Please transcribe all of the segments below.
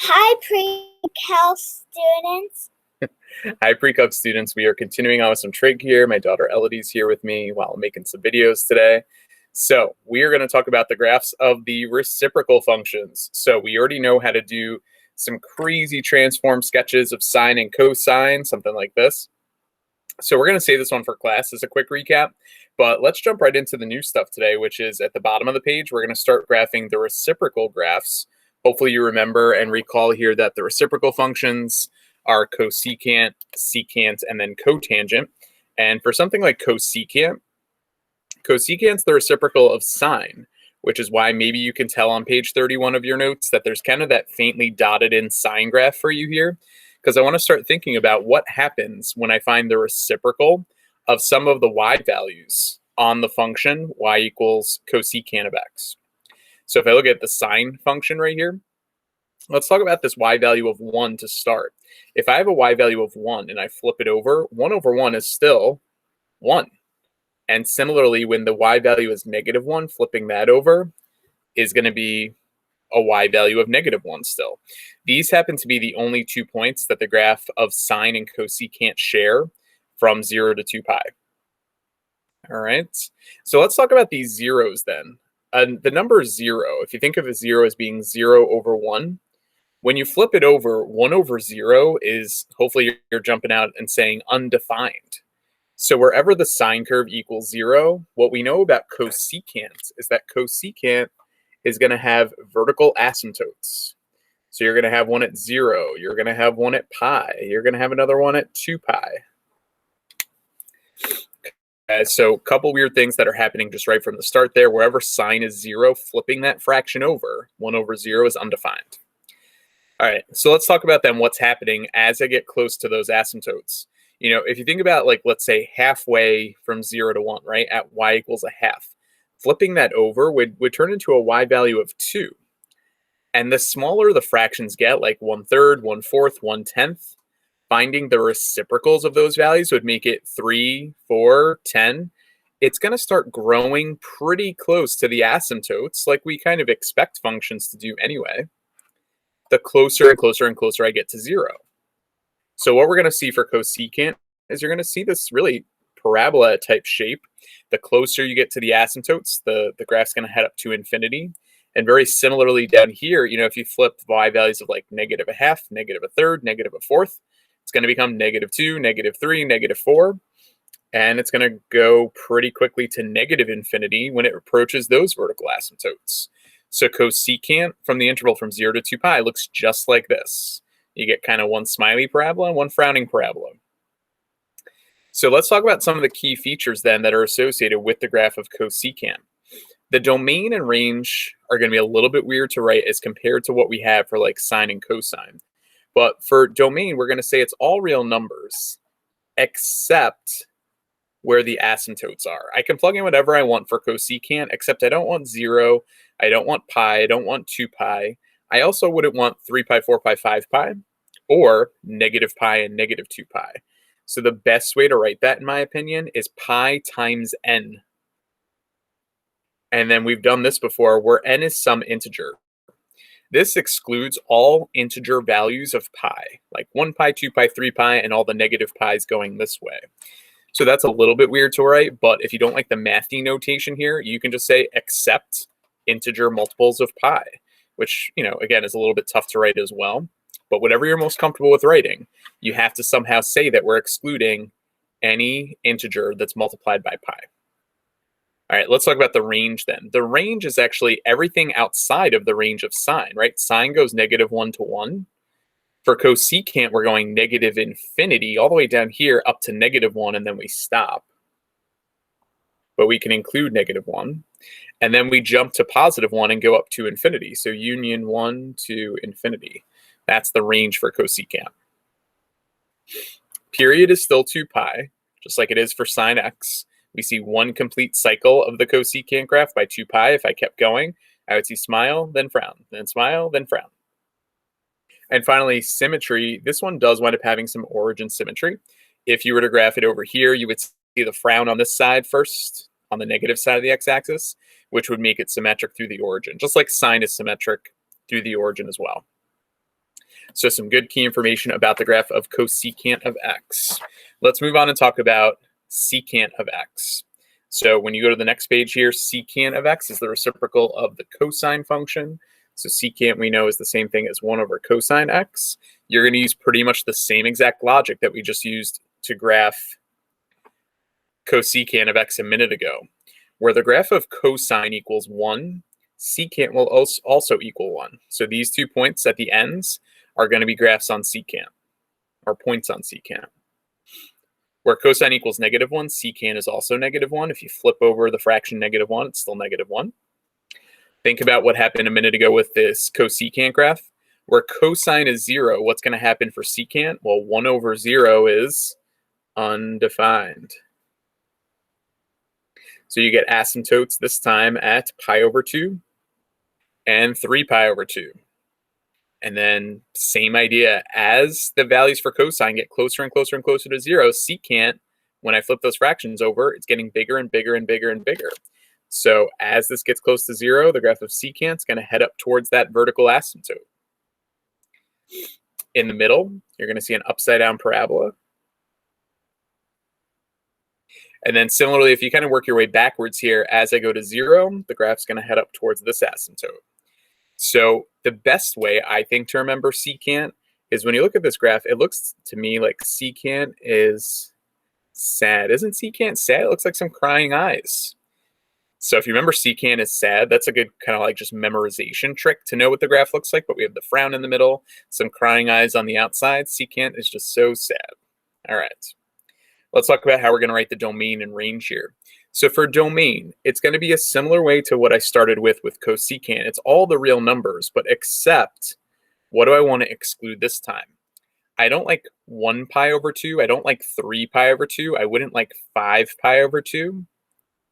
Hi, pre-cal students. Hi, pre-calc students. We are continuing on with some trig here. My daughter Elodie's here with me while I'm making some videos today. So we are going to talk about the graphs of the reciprocal functions. So we already know how to do some crazy transform sketches of sine and cosine, something like this. So we're going to save this one for class as a quick recap, but let's jump right into the new stuff today, which is at the bottom of the page. We're going to start graphing the reciprocal graphs. Hopefully you remember and recall here that the reciprocal functions are cosecant, secant, and then cotangent. And for something like cosecant's the reciprocal of sine, which is why maybe you can tell on page 31 of your notes that there's kind of that faintly dotted in sine graph for you here, because I want to start thinking about what happens when I find the reciprocal of some of the y values on the function y equals cosecant of x. So if I look at the sine function right here, let's talk about this y value of 1 to start. If I have a y value of 1 and I flip it over, 1 over 1 is still 1. And similarly, when the y value is -1, flipping that over is going to be a y value of -1 still. These happen to be the only 2 points that the graph of sine and cosecant share from 0 to 2 pi. All right, so let's talk about these zeros then. The number 0, if you think of a 0 as being 0 over 1, when you flip it over, 1 over 0 is, hopefully you're jumping out and saying undefined. So wherever the sine curve equals 0, what we know about cosecant is that cosecant is going to have vertical asymptotes. So you're going to have one at 0, you're going to have one at pi, you're going to have another one at 2 pi. So a couple weird things that are happening just right from the start there. Wherever sine is 0, flipping that fraction over, 1 over 0 is undefined. All right, so let's talk about then what's happening as I get close to those asymptotes. You know, if you think about, like, let's say halfway from 0 to 1, right, at y equals a half, flipping that over would turn into a y value of 2. And the smaller the fractions get, like 1/3, 1/4, 1/10, finding the reciprocals of those values would make it 3, 4, 10. It's going to start growing pretty close to the asymptotes, like we kind of expect functions to do anyway, the closer and closer and closer I get to 0. So what we're going to see for cosecant is you're going to see this really parabola type shape. The closer you get to the asymptotes, the graph's going to head up to infinity. And very similarly down here, you know, if you flip y values of like -1/2, -1/3, -1/4, it's going to become -2, -3, -4. And it's going to go pretty quickly to negative infinity when it approaches those vertical asymptotes. So cosecant from the interval from 0 to 2 pi looks just like this. You get kind of one smiley parabola and one frowning parabola. So let's talk about some of the key features then that are associated with the graph of cosecant. The domain and range are going to be a little bit weird to write as compared to what we have for like sine and cosine. But for domain, we're going to say it's all real numbers except where the asymptotes are. I can plug in whatever I want for cosecant, except I don't want 0, I don't want pi, I don't want 2 pi. I also wouldn't want 3 pi, 4 pi, 5 pi, or -pi and -2 pi. So the best way to write that, in my opinion, is pi times n. And then we've done this before, where n is some integer. This excludes all integer values of pi, like 1 pi, 2 pi, 3 pi, and all the negative pi's going this way. So that's a little bit weird to write, but if you don't like the mathy notation here, you can just say except integer multiples of pi, which, you know, again, is a little bit tough to write as well. But whatever you're most comfortable with writing, you have to somehow say that we're excluding any integer that's multiplied by pi. All right, let's talk about the range then. The range is actually everything outside of the range of sine, right? Sine goes -1 to 1. For cosecant, we're going negative infinity all the way down here up to -1, and then we stop. But we can include -1. And then we jump to +1 and go up to infinity. So union 1 to infinity. That's the range for cosecant. Period is still 2 pi, just like it is for sine x. We see one complete cycle of the cosecant graph by 2 pi. If I kept going, I would see smile, then frown, then smile, then frown. And finally, symmetry. This one does wind up having some origin symmetry. If you were to graph it over here, you would see the frown on this side first, on the negative side of the x-axis, which would make it symmetric through the origin, just like sine is symmetric through the origin as well. So some good key information about the graph of cosecant of x. Let's move on and talk about secant of x. So when you go to the next page here, secant of x is the reciprocal of the cosine function. So secant we know is the same thing as 1 over cosine x. You're going to use pretty much the same exact logic that we just used to graph cosecant of x a minute ago. Where the graph of cosine equals 1, secant will also equal 1. So these 2 points at the ends are going to be graphs on secant, or points on secant. Where cosine equals -1, secant is also -1. If you flip over the fraction -1, it's still -1. Think about what happened a minute ago with this cosecant graph. Where cosine is 0, what's going to happen for secant? Well, 1 over 0 is undefined. So you get asymptotes this time at pi over 2 and 3 pi over 2. And then same idea, as the values for cosine get closer and closer and closer to 0, secant, when I flip those fractions over, it's getting bigger and bigger and bigger and bigger. So as this gets close to 0, the graph of secant is going to head up towards that vertical asymptote. In the middle, you're going to see an upside down parabola. And then similarly, if you kind of work your way backwards here, as I go to 0, the graph's going to head up towards this asymptote. So the best way, I think, to remember secant is when you look at this graph, it looks to me like secant is sad. Isn't secant sad? It looks like some crying eyes. So if you remember secant is sad, that's a good kind of like just memorization trick to know what the graph looks like. But we have the frown in the middle, some crying eyes on the outside. Secant is just so sad. All right. Let's talk about how we're going to write the domain and range here. So for domain, it's going to be a similar way to what I started with cosecant. It's all the real numbers, but except, what do I want to exclude this time? I don't like 1 pi over 2. I don't like 3 pi over 2. I wouldn't like 5 pi over 2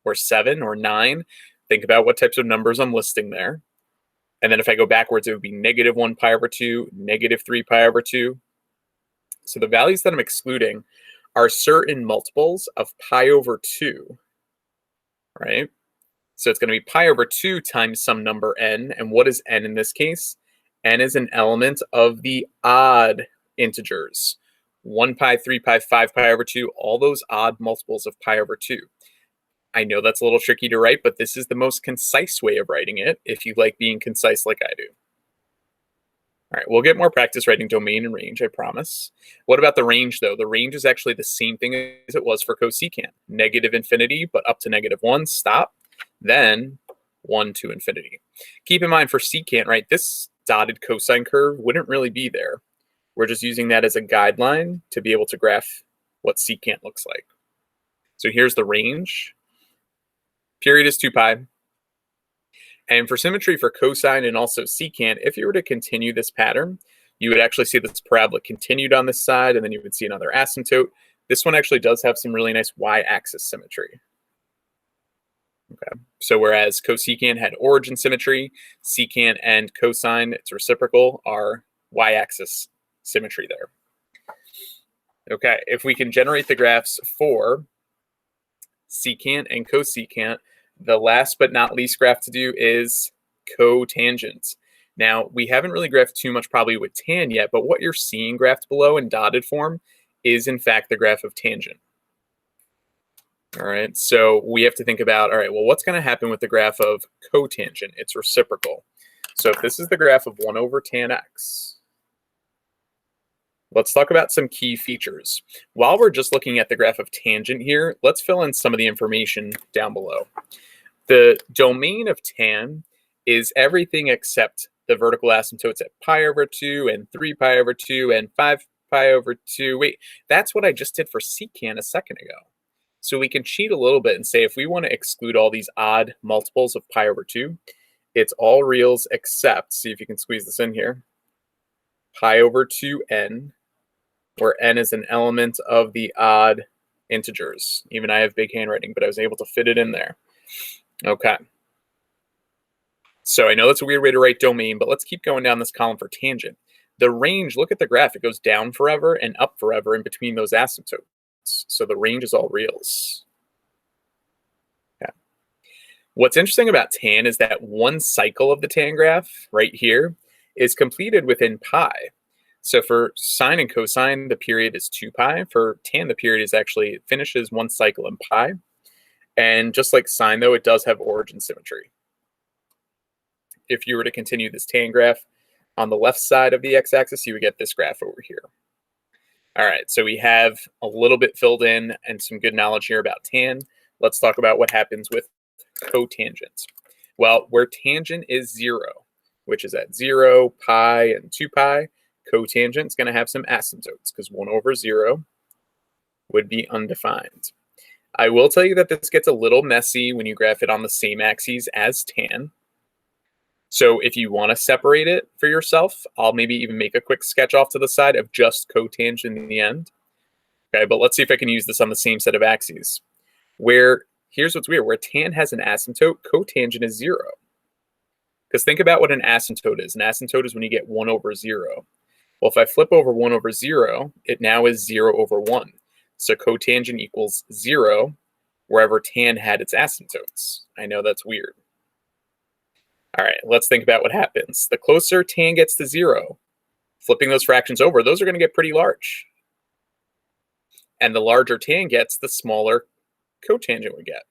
or 7 or 9. Think about what types of numbers I'm listing there. And then if I go backwards, it would be -1 pi over 2, -3 pi over 2. So the values that I'm excluding are certain multiples of pi over 2. Right? So it's going to be pi over 2 times some number n. And what is n in this case? N is an element of the odd integers. 1 pi, 3 pi, 5 pi over 2, all those odd multiples of pi over 2. I know that's a little tricky to write, but this is the most concise way of writing it if you like being concise like I do. All right, we'll get more practice writing domain and range, I promise. What about the range, though? The range is actually the same thing as it was for cosecant. -infinity, but up to -1, stop. Then 1 to infinity. Keep in mind for secant, right, this dotted cosine curve wouldn't really be there. We're just using that as a guideline to be able to graph what secant looks like. So here's the range. Period is 2 pi. And for symmetry for cosine and also secant, if you were to continue this pattern, you would actually see this parabola continued on this side, and then you would see another asymptote. This one actually does have some really nice y-axis symmetry. Okay, so whereas cosecant had origin symmetry, secant and cosine, its reciprocal, are y-axis symmetry there. Okay, if we can generate the graphs for secant and cosecant, the last but not least graph to do is cotangent. Now, we haven't really graphed too much probably with tan yet, but what you're seeing graphed below in dotted form is in fact the graph of tangent. All right, so we have to think about, all right, well, what's going to happen with the graph of cotangent? It's reciprocal. So if this is the graph of 1 over tan x, let's talk about some key features. While we're just looking at the graph of tangent here, let's fill in some of the information down below. The domain of tan is everything except the vertical asymptotes at pi over 2 and 3 pi over 2 and 5 pi over 2. Wait, that's what I just did for secant a second ago. So we can cheat a little bit and say if we want to exclude all these odd multiples of pi over 2, it's all reals except, see if you can squeeze this in here, pi over 2n, where n is an element of the odd integers. Even I have big handwriting, but I was able to fit it in there. Okay. So I know that's a weird way to write domain, but let's keep going down this column for tangent. The range, look at the graph. It goes down forever and up forever in between those asymptotes. So the range is all reals. Okay. What's interesting about tan is that one cycle of the tan graph right here is completed within pi. So for sine and cosine, the period is 2 pi. For tan, the period is actually, it finishes one cycle in pi. And just like sine, though, it does have origin symmetry. If you were to continue this tan graph on the left side of the x-axis, you would get this graph over here. All right, so we have a little bit filled in and some good knowledge here about tan. Let's talk about what happens with cotangent. Well, where tangent is 0, which is at 0, pi, and 2 pi, cotangent is going to have some asymptotes because 1 over 0 would be undefined. I will tell you that this gets a little messy when you graph it on the same axes as tan. So if you want to separate it for yourself, I'll maybe even make a quick sketch off to the side of just cotangent in the end. Okay, but let's see if I can use this on the same set of axes. Where, here's what's weird, where tan has an asymptote, cotangent is 0. Because think about what an asymptote is. An asymptote is when you get 1 over 0. Well, if I flip over 1 over 0, it now is 0 over 1. So cotangent equals 0 wherever tan had its asymptotes. I know that's weird. All right, let's think about what happens. The closer tan gets to 0, flipping those fractions over, those are going to get pretty large. And the larger tan gets, the smaller cotangent would get.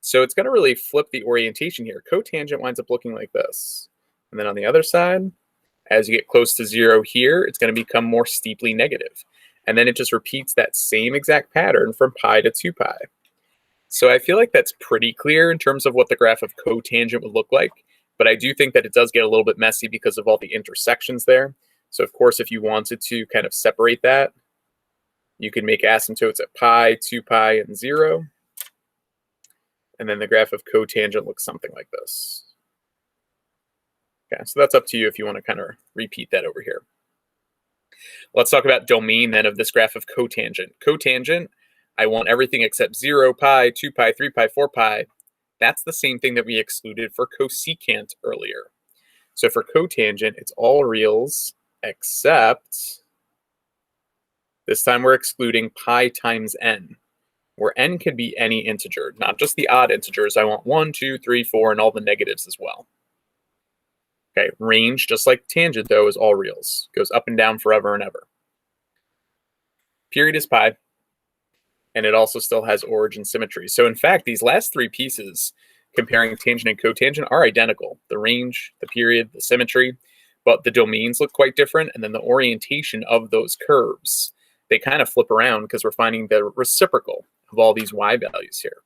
So it's going to really flip the orientation here. Cotangent winds up looking like this. And then on the other side, as you get close to 0 here, it's going to become more steeply negative. And then it just repeats that same exact pattern from pi to 2 pi. So I feel like that's pretty clear in terms of what the graph of cotangent would look like. But I do think that it does get a little bit messy because of all the intersections there. So of course, if you wanted to kind of separate that, you can make asymptotes at pi, 2 pi, and 0. And then the graph of cotangent looks something like this. Okay, so that's up to you if you want to kind of repeat that over here. Let's talk about domain then of this graph of cotangent. Cotangent, I want everything except 0, pi, 2 pi, 3 pi, 4 pi. That's the same thing that we excluded for cosecant earlier. So for cotangent, it's all reals except this time we're excluding pi times n, where n could be any integer, not just the odd integers. I want 1, 2, 3, 4, and all the negatives as well. Okay, range, just like tangent, though, is all reals. Goes up and down forever and ever. Period is pi, and it also still has origin symmetry. So in fact, these last three pieces, comparing tangent and cotangent, are identical. The range, the period, the symmetry, but the domains look quite different, and then the orientation of those curves, they kind of flip around because we're finding the reciprocal of all these y values here.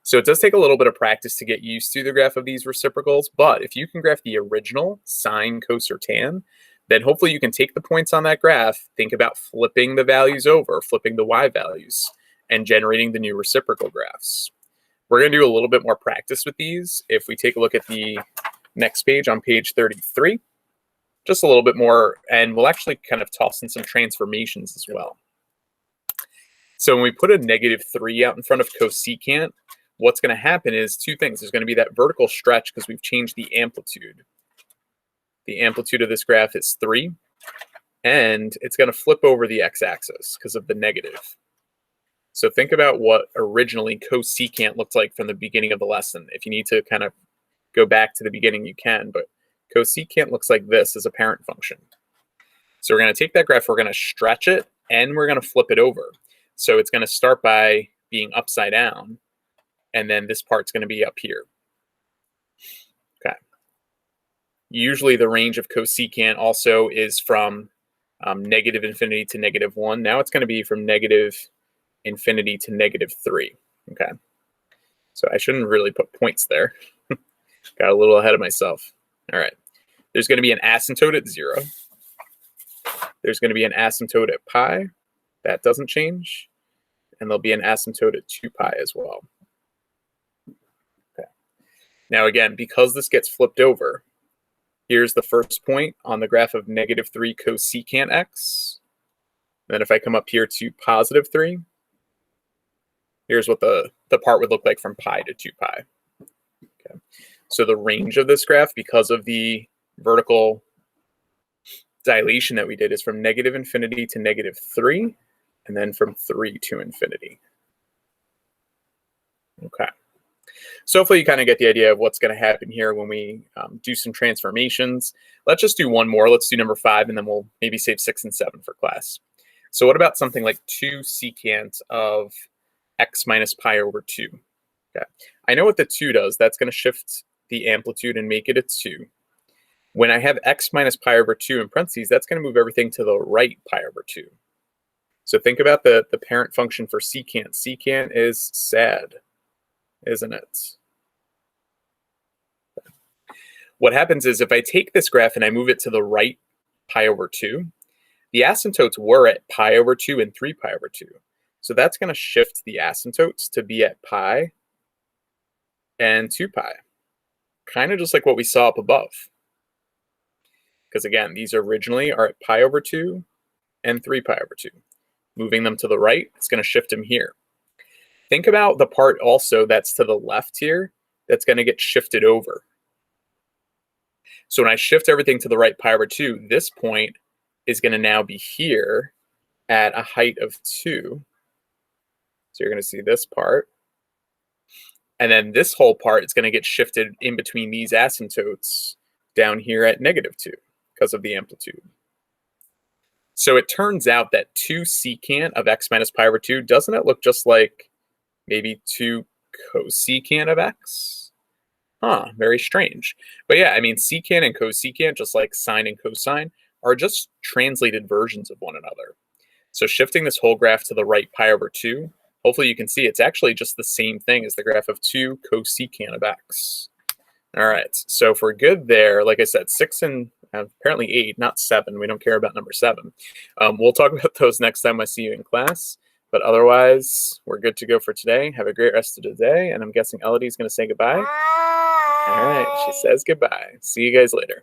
So it does take a little bit of practice to get used to the graph of these reciprocals, but if you can graph the original sine, cos, or tan, then hopefully you can take the points on that graph, think about flipping the values over, flipping the y values, and generating the new reciprocal graphs. We're going to do a little bit more practice with these if we take a look at the next page on page 33. Just a little bit more, and we'll actually kind of toss in some transformations as well. So when we put a -3 out in front of cosecant, what's going to happen is two things. There's going to be that vertical stretch because we've changed the amplitude. The amplitude of this graph is 3, and it's going to flip over the x-axis because of the negative. So think about what originally cosecant looked like from the beginning of the lesson. If you need to kind of go back to the beginning, you can, but cosecant looks like this as a parent function. So we're going to take that graph, we're going to stretch it, and we're going to flip it over. So it's going to start by being upside down, and then this part's going to be up here. Okay. Usually the range of cosecant also is from -infinity to -1. Now it's going to be from -infinity to -3. Okay. So I shouldn't really put points there. Got a little ahead of myself. All right. There's going to be an asymptote at 0. There's going to be an asymptote at pi. That doesn't change. And there'll be an asymptote at 2 pi as well. Okay. Now again, because this gets flipped over, here's the first point on the graph of -3 cosecant x. And then if I come up here to +3, here's what the part would look like from pi to 2 pi. Okay. So the range of this graph, because of the vertical dilation that we did, is from -infinity to -3, and then from 3 to infinity. Okay. So hopefully you kind of get the idea of what's going to happen here when we do some transformations. Let's just do one more. Let's do number 5, and then we'll maybe save 6 and 7 for class. So what about something like 2 secant of x minus pi over 2? Okay. I know what the 2 does. That's going to shift the amplitude and make it a 2. When I have x minus pi over 2 in parentheses, that's going to move everything to the right pi over 2. So think about the parent function for secant. Secant is sad, isn't it? What happens is if I take this graph and I move it to the right pi over 2, the asymptotes were at pi over 2 and 3 pi over 2. So that's going to shift the asymptotes to be at pi and 2 pi. Kind of just like what we saw up above. Because again, these originally are at pi over 2 and 3 pi over 2. Moving them to the right, it's going to shift them here. Think about the part also that's to the left here that's going to get shifted over. So when I shift everything to the right pi over 2, this point is going to now be here at a height of 2. So you're going to see this part. And then this whole part is going to get shifted in between these asymptotes down here at -2 because of the amplitude. So it turns out that 2 secant of x minus pi over 2, doesn't it look just like maybe 2 cosecant of x? Huh, very strange. But yeah, I mean, secant and cosecant, just like sine and cosine, are just translated versions of one another. So shifting this whole graph to the right pi over 2, hopefully you can see it's actually just the same thing as the graph of 2 cosecant of x. All right, so if we're good there, like I said, 6 and apparently 8, not 7. We don't care about number 7. We'll talk about those next time I see you in class. But otherwise, we're good to go for today. Have a great rest of the day. And I'm guessing Elodie's going to say goodbye. All right, she says goodbye. See you guys later.